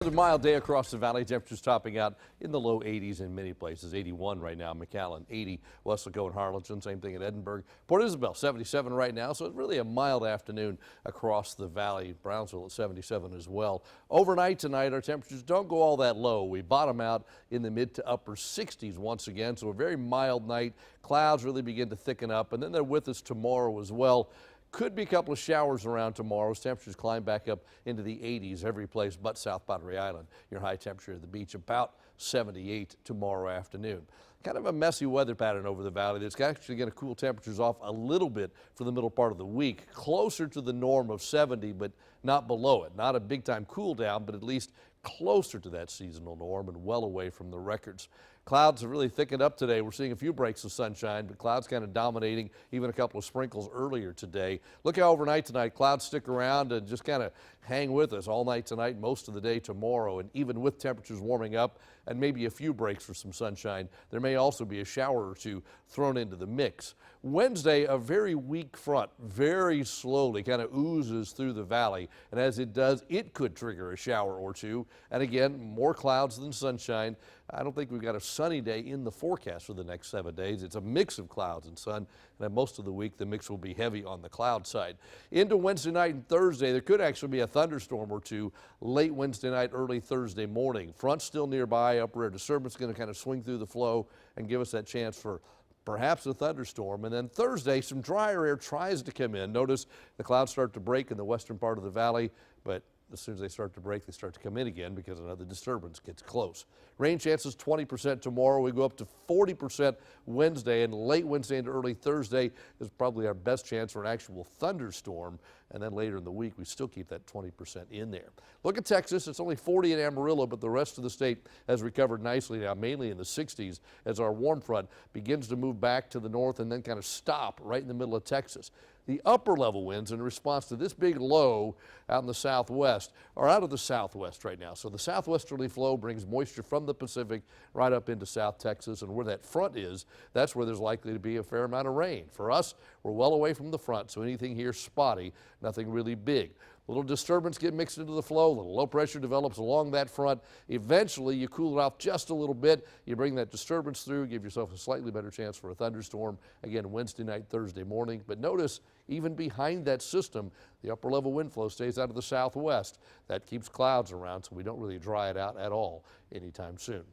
Another mild day across the valley. Temperatures topping out in the low 80s in many places. 81 right now, McAllen, 80, Weslaco and Harlingen, same thing at Edinburg. Port Isabel, 77 right now, so it's really a mild afternoon across the valley. Brownsville at 77 as well. Overnight tonight, our temperatures don't go all that low. We bottom out in the mid to upper 60s once again, so a very mild night. Clouds really begin to thicken up, and then they're with us tomorrow as well. Could be a couple of showers around tomorrow as temperatures climb back up into the 80s every place but South Pottery Island. Your high temperature at the beach about 78 tomorrow afternoon. Kind of a messy weather pattern over the valley that's actually going to cool temperatures off a little bit for the middle part of the week, closer to the norm of 70 but not below it. Not a big time cool down, but at least closer to that seasonal norm and well away from the records. Clouds have really thickened up today. We're seeing a few breaks of sunshine, but clouds kind of dominating, even a couple of sprinkles earlier today. Look how overnight tonight clouds stick around and just kind of hang with us all night tonight, most of the day tomorrow, and even with temperatures warming up and maybe a few breaks for some sunshine, there may also be a shower or two thrown into the mix. Wednesday, a very weak front, very slowly kind of oozes through the valley, and as it does, it could trigger a shower or two. And again, more clouds than sunshine. I don't think we've got a sunny day in the forecast for the next 7 days. It's a mix of clouds and sun, and most of the week the mix will be heavy on the cloud side. Into Wednesday night and Thursday, there could actually be a thunderstorm or two late Wednesday night, early Thursday morning. Front still nearby, upper air disturbance going to kind of swing through the flow and give us that chance for perhaps a thunderstorm. And then Thursday, some drier air tries to come in. Notice the clouds start to break in the western part of the valley, but as soon as they start to break, they start to come in again because another disturbance gets close. Rain chances 20% tomorrow. We go up to 40% Wednesday, and late Wednesday into early Thursday is probably our best chance for an actual thunderstorm. And then later in the week, we still keep that 20% in there. Look at Texas. It's only 40 in Amarillo, but the rest of the state has recovered nicely now, mainly in the 60s as our warm front begins to move back to the north and then kind of stop right in the middle of Texas. The upper level winds in response to this big low out in the southwest are out of the southwest right now. So the southwesterly flow brings moisture from the Pacific right up into South Texas, and where that front is, that's where there's likely to be a fair amount of rain. For us, we're well away from the front, so anything here spotty, nothing really big. A little disturbance get mixed into the flow, a little low pressure develops along that front. Eventually, you cool it off just a little bit. You bring that disturbance through, give yourself a slightly better chance for a thunderstorm, again, Wednesday night, Thursday morning. But notice, even behind that system, the upper level wind flow stays out of the southwest. That keeps clouds around, so we don't really dry it out at all anytime soon.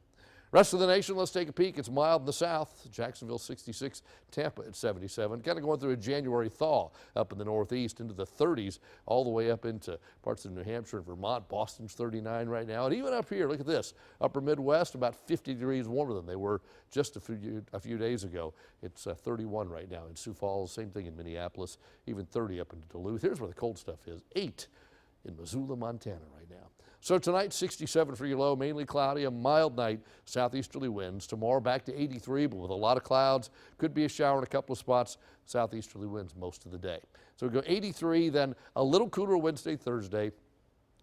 Rest of the nation, let's take a peek. It's mild in the south. Jacksonville 66, Tampa at 77. Kind of going through a January thaw up in the northeast into the 30s, all the way up into parts of New Hampshire and Vermont. Boston's 39 right now. And even up here, look at this. Upper Midwest, about 50 degrees warmer than they were just a few days ago. It's 31 right now in Sioux Falls. Same thing in Minneapolis, even 30 up in Duluth. Here's where the cold stuff is. 8 in Missoula, Montana right now. So tonight, 67 for your low, mainly cloudy, a mild night, southeasterly winds. Tomorrow back to 83, but with a lot of clouds. Could be a shower in a couple of spots. Southeasterly winds most of the day. So we go 83, then a little cooler Wednesday, Thursday.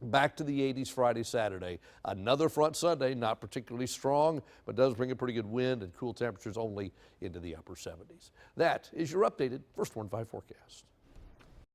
Back to the 80s Friday, Saturday. Another front Sunday, not particularly strong, but does bring a pretty good wind and cool temperatures only into the upper 70s. That is your updated First Warn 5 forecast.